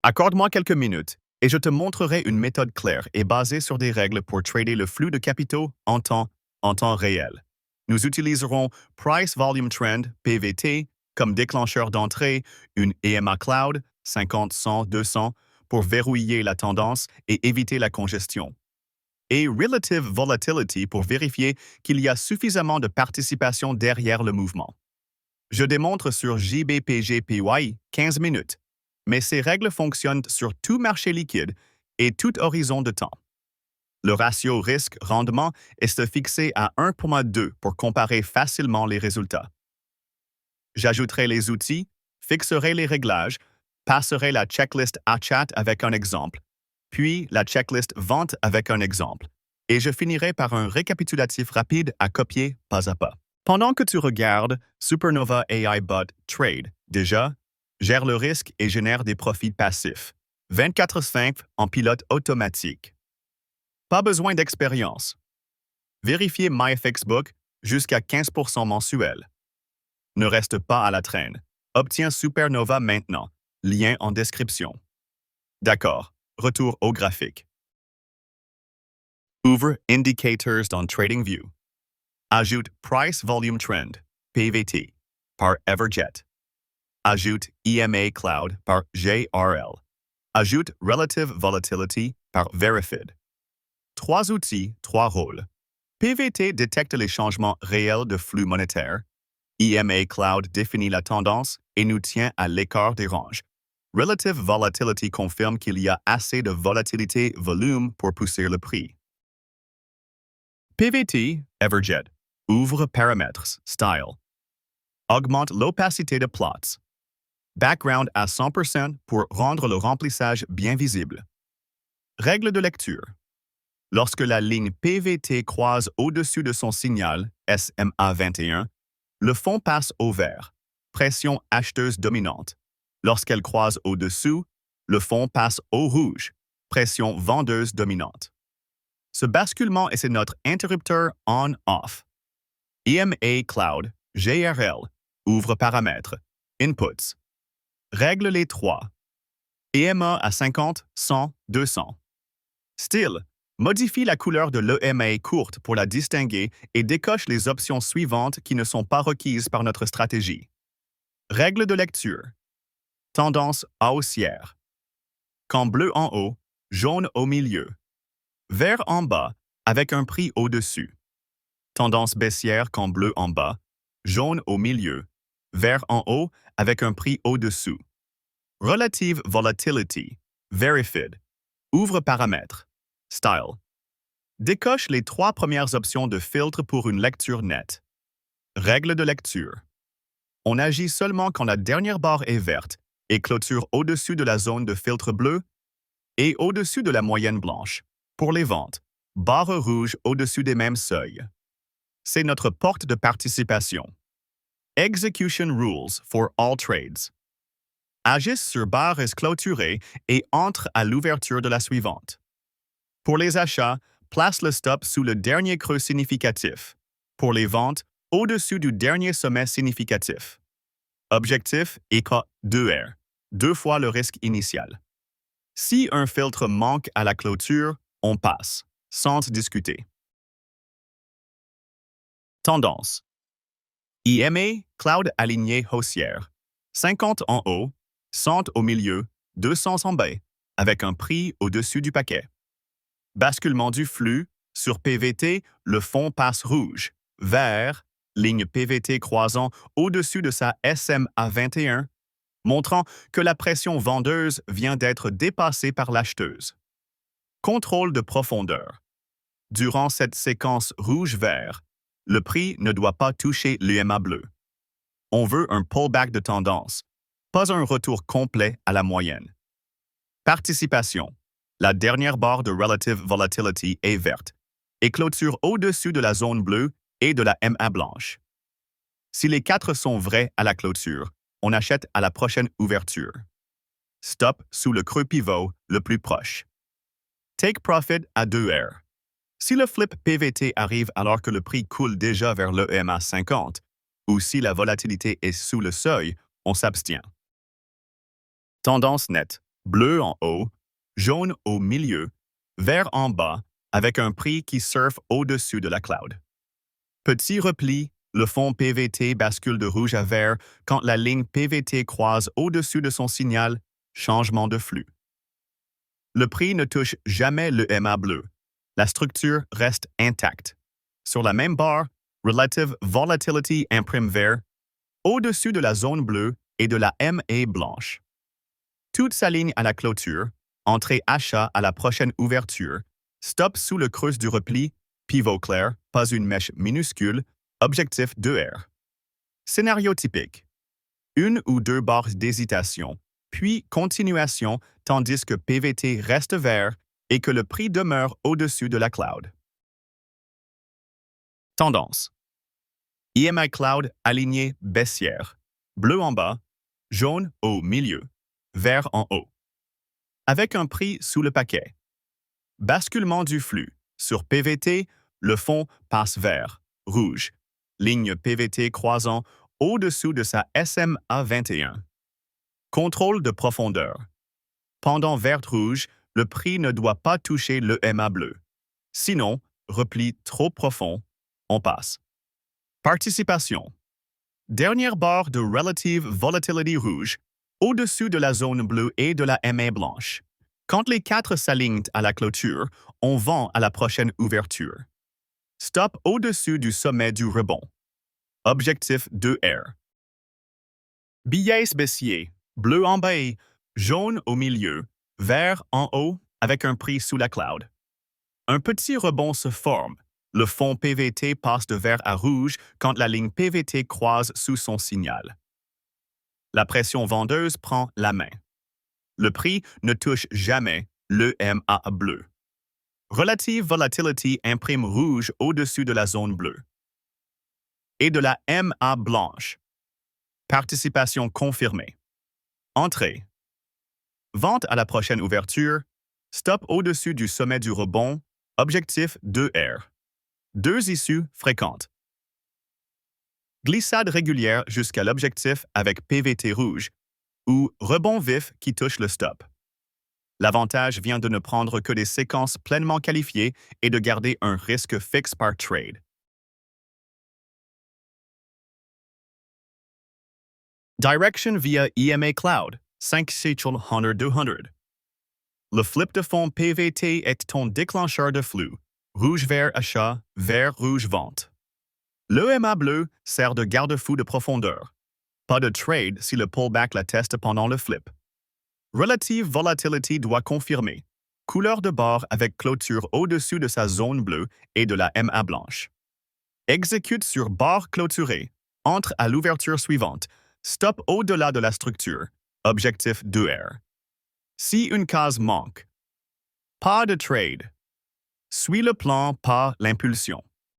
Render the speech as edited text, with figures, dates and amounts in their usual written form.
Accorde-moi quelques minutes et je te montrerai une méthode claire et basée sur des règles pour trader le flux de capitaux en temps réel. Nous utiliserons Price Volume Trend, PVT, comme déclencheur d'entrée, une EMA Cloud, 50, 100, 200, pour verrouiller la tendance et éviter la congestion. Et Relative Volatility pour vérifier qu'il y a suffisamment de participation derrière le mouvement. Je démontre sur JBPGPY 15 minutes, mais ces règles fonctionnent sur tout marché liquide et tout horizon de temps. Le ratio risque-rendement est fixé à 1,2 pour comparer facilement les résultats. J'ajouterai les outils, fixerai les réglages, passerai la checklist Achat avec un exemple, puis la checklist Vente avec un exemple, et je finirai par un récapitulatif rapide à copier pas à pas. Pendant que tu regardes, Supernova AI Bot Trade, déjà, gère le risque et génère des profits passifs. 24/5 en pilote automatique. Pas besoin d'expérience. Vérifiez MyFXBook jusqu'à 15% mensuel. Ne reste pas à la traîne. Obtiens Supernova maintenant. Lien en description. D'accord. Retour au graphique. Ouvre Indicators dans TradingView. Ajoute Price Volume Trend, PVT, par Everjet. Ajoute EMA Cloud par JRL. Ajoute Relative Volatility par Verifid. 3 outils, 3 rôles. PVT détecte les changements réels de flux monétaire. EMA Cloud définit la tendance et nous tient à l'écart des ranges. Relative Volatility confirme qu'il y a assez de volatilité volume pour pousser le prix. PVT, Everjet. Ouvre paramètres, style. Augmente l'opacité de plots. Background à 100% pour rendre le remplissage bien visible. Règle de lecture. Lorsque la ligne PVT croise au-dessus de son signal, SMA 21, le fond passe au vert, pression acheteuse dominante. Lorsqu'elle croise au-dessous, le fond passe au rouge, pression vendeuse dominante. Ce basculement est notre interrupteur on-off. EMA Cloud, JRL, ouvre paramètres, inputs. Règle les 3. EMA à 50, 100, 200. Style, modifie la couleur de l'EMA courte pour la distinguer et décoche les options suivantes qui ne sont pas requises par notre stratégie. Règle de lecture. Tendance haussière. Quand bleu en haut, jaune au milieu. Vert en bas, avec un prix au-dessus. Tendance baissière quand bleu en bas, jaune au milieu, vert en haut avec un prix au-dessous. Relative Volatility, Verifid, ouvre paramètres, style. Décoche les 3 premières options de filtre pour une lecture nette. Règle de lecture. On agit seulement quand la dernière barre est verte et clôture au-dessus de la zone de filtre bleu et au-dessus de la moyenne blanche. Pour les ventes, barre rouge au-dessus des mêmes seuils. C'est notre porte de participation. Execution Rules for all trades. Agisse sur barres clôturées et entre à l'ouverture de la suivante. Pour les achats, place le stop sous le dernier creux significatif. Pour les ventes, au-dessus du dernier sommet significatif. Objectif = 2R, 2 fois le risque initial. Si un filtre manque à la clôture, on passe, sans discuter. Tendance. EMA Cloud aligné haussière. 50 en haut, 100 au milieu, 200 en bas, avec un prix au-dessus du paquet. Basculement du flux. Sur PVT, le fond passe rouge, vert, ligne PVT croisant au-dessus de sa SMA 21, montrant que la pression vendeuse vient d'être dépassée par l'acheteuse. Contrôle de profondeur. Durant cette séquence rouge-vert, le prix ne doit pas toucher l'EMA bleu. On veut un pullback de tendance, pas un retour complet à la moyenne. Participation. La dernière barre de Relative Volatility est verte et clôture au-dessus de la zone bleue et de la MA blanche. Si les 4 sont vrais à la clôture, on achète à la prochaine ouverture. Stop sous le creux pivot le plus proche. Take profit à 2R. Si le flip PVT arrive alors que le prix coule déjà vers l'EMA 50, ou si la volatilité est sous le seuil, on s'abstient. Tendance nette. Bleu en haut, jaune au milieu, vert en bas, avec un prix qui surfe au-dessus de la cloud. Petit repli, le fond PVT bascule de rouge à vert quand la ligne PVT croise au-dessus de son signal, changement de flux. Le prix ne touche jamais le MA bleu. La structure reste intacte. Sur la même barre, Relative Volatility imprime vert, au-dessus de la zone bleue et de la MA blanche. Toute s'aligne à la clôture, entrée achat à la prochaine ouverture, stop sous le creux du repli, pivot clair, pas une mèche minuscule, objectif 2R. Scénario typique. Une ou deux barres d'hésitation, puis continuation tandis que PVT reste vert et que le prix demeure au-dessus de la cloud. Tendance. EMI Cloud aligné baissière. Bleu en bas, jaune au milieu, vert en haut. Avec un prix sous le paquet. Basculement du flux. Sur PVT, le fond passe vert, rouge. Ligne PVT croisant au-dessous de sa SMA 21. Contrôle de profondeur. Pendant vert-rouge, le prix ne doit pas toucher le MA bleu. Sinon, repli trop profond, on passe. Participation. Dernière barre de Relative Volatility rouge, au-dessus de la zone bleue et de la MA blanche. Quand les quatre s'alignent à la clôture, on vend à la prochaine ouverture. Stop au-dessus du sommet du rebond. Objectif 2R. Billets baissiers, bleu en bas, jaune au milieu, vert en haut avec un prix sous la cloud. Un petit rebond se forme. Le fond PVT passe de vert à rouge quand la ligne PVT croise sous son signal. La pression vendeuse prend la main. Le prix ne touche jamais le MA bleu. Relative Volatility imprime rouge au-dessus de la zone bleue et de la MA blanche. Participation confirmée. Entrée. Vente à la prochaine ouverture. Stop au-dessus du sommet du rebond. Objectif 2R. Deux issues fréquentes. Glissade régulière jusqu'à l'objectif avec PVT rouge ou rebond vif qui touche le stop. L'avantage vient de ne prendre que des séquences pleinement qualifiées et de garder un risque fixe par trade. Direction via EMA Cloud, 5 Seychelles 100-200. Le flip de fond PVT est ton déclencheur de flux. Rouge-vert achat, vert-rouge vente. Le MA bleu sert de garde-fou de profondeur. Pas de trade si le pullback la teste pendant le flip. Relative Volatility doit confirmer. Couleur de barre avec clôture au-dessus de sa zone bleue et de la MA blanche. Exécute sur barre clôturée. Entre à l'ouverture suivante. Stop au-delà de la structure. Objectif 2R. Si une case manque. Pas de trade. Suis le plan, pas l'impulsion.